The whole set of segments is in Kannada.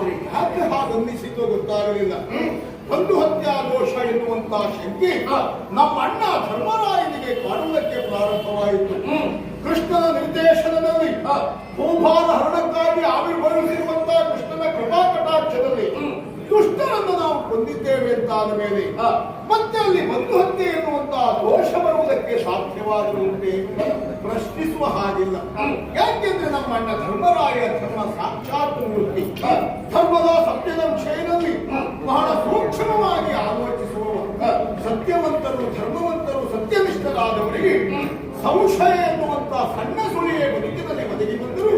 ಆದ್ರೆ ಯಾಕೆ ಹಾಗನ್ನಿಸಿದ್ದು ಗೊತ್ತಾಗಲಿಲ್ಲ. ಬಂಧು ಹತ್ಯಾ ದೋಷ ಎನ್ನುವಂತಹ ಶಂಕೆ ನಮ್ಮ ಅಣ್ಣ ಧರ್ಮರಾಯನಿಗೆ ಕಾಣುವುದಕ್ಕೆ ಪ್ರಾರಂಭವಾಯಿತು. ಕೃಷ್ಣನ ನಿರ್ದೇಶನದಲ್ಲಿ ಭೂಭಾರ ಹರಣಕ್ಕಾಗಿ ಆವಿರ್ಭವಿಸಿರುವಂತಹ ಕೃಷ್ಣನ ಕೃಪಾ ಕಟಾಕ್ಷದಲ್ಲಿ ದುಷ್ಟರನ್ನು ನಾವು ಕೊಂದಿದ್ದೇವೆ ಅಂತಾದ ಮೇಲೆ ಮತ್ತೆ ಅಲ್ಲಿ ಬಂಧು ಹತ್ಯೆ ಎನ್ನುವಂತಹ ದೋಷ ಬರುವುದಕ್ಕೆ ಸಾಧ್ಯವಾಗುವಂತೆ ಪ್ರಶ್ನಿಸುವ ಹಾಗಿಲ್ಲ. ಯಾಕೆಂದ್ರೆ ನಮ್ಮ ಅಣ್ಣ ಧರ್ಮರಾಯ ಧರ್ಮ ಸಾಕ್ಷಾತ್ ಮೂರ್ತಿ. ಧರ್ಮದ ಸತ್ಯದ ವಿಷಯದಲ್ಲಿ ಬಹಳ ಸೂಕ್ಷ್ಮವಾಗಿ ಆಲೋಚಿಸುವ ಸತ್ಯವಂತರು, ಧರ್ಮವಂತರು, ಸತ್ಯನಿಷ್ಠರಾದವರಿಗೆ ಸಂಶಯ ಎನ್ನುವಂತಹ ಸಣ್ಣ ಸುಳಿಯೇ ಬದುಕಿನಲ್ಲಿ ಒದಗಿ ಬಂದರೂ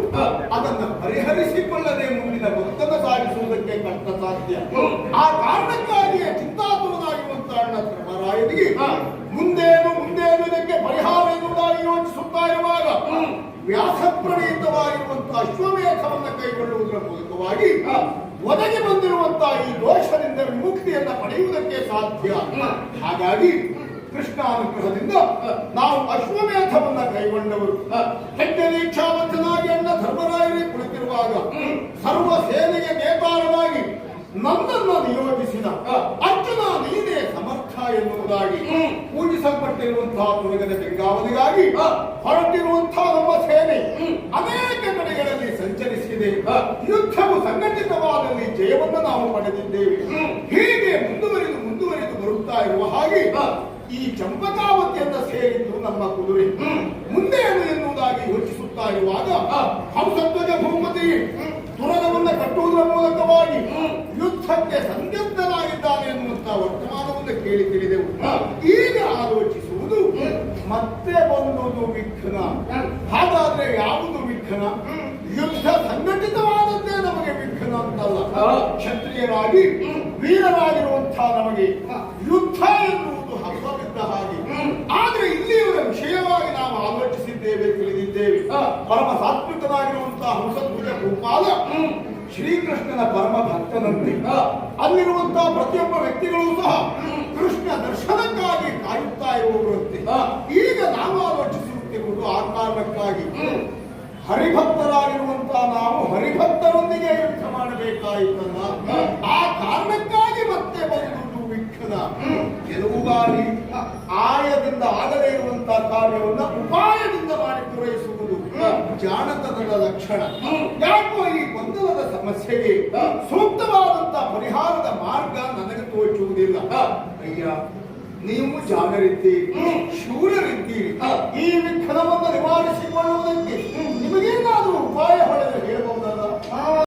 ಅದನ್ನು ಪರಿಹರಿಸಿಕೊಳ್ಳದೆ ಮುಂದಿನ ಬದುಕನ್ನು ಸಾಗಿಸುವುದಕ್ಕೆ ಕಷ್ಟ ಸಾಧ್ಯ. ಆ ಕಾರಣಕ್ಕಾಗಿಯೇ ಚಿಂತಾತುರನಾಗಿರುವಂತಹ ಅಣ್ಣ ಧರ್ಮರಾಯನಿಗೆ ಮುಂದೇನು ಇದಕ್ಕೆ ಪರಿಹಾರ ಎನ್ನುವುದಾಗಿ ಯೋಚಿಸುತ್ತಾ ಇರುವಾಗ ವ್ಯಾಸ ಪ್ರಣೀತವಾಗಿರುವಂತಹ ಅಶ್ವಮೇಧವನ್ನು ಕೈಗೊಳ್ಳುವುದರ ಮೂಲಕವಾಗಿ ಒದಗಿ ಬಂದಿರುವಂತಹ ಈ ದೋಷದಿಂದ ವಿಮುಕ್ತಿಯನ್ನ ಪಡೆಯುವುದಕ್ಕೆ ಸಾಧ್ಯ. ಹಾಗಾಗಿ ಕೃಷ್ಣ ಅನುಗ್ರಹದಿಂದ ನಾವು ಅಶ್ವಮೇಧವನ್ನ ಕೈಗೊಂಡವರು. ಹೆಜ್ಜೆ ದೀಕ್ಷಾಬದ್ಧನಾಗಿ ಅಣ್ಣ ಧರ್ಮರಾಯರೇ ಕುಳಿತಿರುವಾಗ ಸರ್ವ ಸೇನೆಗೆ ನೇತಾರನಾಗಿ ನನ್ನನ್ನು ನಿಯೋಜಿಸಿದ ಅರ್ಜುನ ನೀನೇ ಸಮರ್ಥ ಎನ್ನುವುದಾಗಿ ಪೂಜಿಸಲ್ಪಟ್ಟಿರುವಂತಹ ತುರಗದ ಬೆಂಗಾವಲಿಗಾಗಿ ಹೊರಟಿರುವಂತಹ ನಮ್ಮ ಸೇನೆ ಅನೇಕ ಕಡೆಗಳಲ್ಲಿ ಸಂಚರಿಸಿದೆ. ಯುದ್ಧವು ಸಂಘಟಿತವಾದಲ್ಲಿ ಜಯವನ್ನು ನಾವು ಪಡೆದಿದ್ದೇವೆ. ಹೀಗೆ ಮುಂದುವರಿದು ಬರುತ್ತಾ ಇರುವ ಹಾಗೆ ಈ ಚಂಪಕಾವತಿಯನ್ನ ಸೇರಿದ್ದು ನಮ್ಮ ಕುದುರೆ. ಮುಂದೆ ಏನು ಎನ್ನುವುದಾಗಿ ಯೋಚಿಸುತ್ತಾ ಇರುವಾಗ ಹಂಸಧ್ವಜ ಭೂಪತಿ ತುರಗವನ್ನ ಕಟ್ಟುವುದರ ಮೂಲಕವಾಗಿ ಯುದ್ಧಕ್ಕೆ ಸಂದಿಗ್ಧನಾಗಿದ್ದಾನೆ ಎನ್ನುವಂತಹ ವರ್ತಮಾನವನ್ನು ಕೇಳಿ ತಿಳಿದೆವು. ಈಗ ಆಲೋಚಿಸುವುದು ಮತ್ತೆ ಬಂದುದು ವಿಘ್ನ. ಹಾಗಾದ್ರೆ ಯಾವುದು ವಿಘ್ನ? ಯುದ್ಧ ಸಂಘಟಿತವಾದದ್ದೇ ನಮಗೆ ವಿಘ್ನ ಅಂತಲ್ಲ. ಕ್ಷತ್ರಿಯರಾಗಿ ವೀರರಾಗಿರುವಂತಹ ನಮಗೆ ಯುದ್ಧ ಎನ್ನುವುದು ಹಬ್ಬವಿದ್ದ ಹಾಗೆ. ಆದ್ರೆ ಇಲ್ಲಿಯವರ ವಿಷಯವಾಗಿ ನಾವು ಆಲೋಚಿಸಿದ್ದೇವೆ, ತಿಳಿದಿದ್ದೇವೆ. ಪರಮ ಸಾತ್ವಿಕನಾಗಿರುವಂತಹ ಹಂಸಧ್ವಜ ಭೂಪಾಲ ಶ್ರೀಕೃಷ್ಣನ ಪರಮ ಭಕ್ತನಂತೆ ಅಲ್ಲಿರುವಂತಹ ಪ್ರತಿಯೊಬ್ಬ ವ್ಯಕ್ತಿಗಳು ಸಹ ಕೃಷ್ಣ ದರ್ಶನಕ್ಕಾಗಿ ಕಾಯುತ್ತಾ ಇರುವವರಂತೆ. ಈಗ ನಾವು ಆಲೋಚಿಸುತ್ತಿರುವುದು ಆ ಕಾರಣಕ್ಕಾಗಿ ಹರಿಭಕ್ತರಾಗಿರುವಂತಹ ನಾವು ಹರಿಭಕ್ತರೊಂದಿಗೆ ಯುದ್ಧ ಮಾಡಬೇಕಾಯಿತಲ್ಲ. ಆ ಕಾರಣಕ್ಕಾಗಿ ಮತ್ತೆ ಬಂದುದು ವಿಘ್ನ. ಕೆಲವು ಬಾರಿ ಆಯದಿಂದ ಆಗದೇ ಇರುವಂತಹ ಕಾರ್ಯವನ್ನು ಉಪಾಯದಿಂದ ಮಾಡಿ ಪೂರೈಸುವುದು ಜಾಣತನದ ಲಕ್ಷಣ. ಯಾಕೋ ಈ ಗೊಂದಲದ ಸಮಸ್ಯೆಗೆ ಸೂಕ್ತವಾದಂತಹ ಪರಿಹಾರದ ಮಾರ್ಗ ನನಗೆ ತೋಚುವುದಿಲ್ಲ. ಅಯ್ಯ, ನೀವು ಜಾಣರಿದ್ದೀರಿ, ಶೂರರಿದ್ದೀರಿ. ಈ ವಿಘ್ನವನ್ನು ನಿವಾರಿಸಿಕೊಳ್ಳುವುದಕ್ಕೆ ನಿಮಗೇನಾದರೂ ಉಪಾಯ ಹೊಳೆದರೆ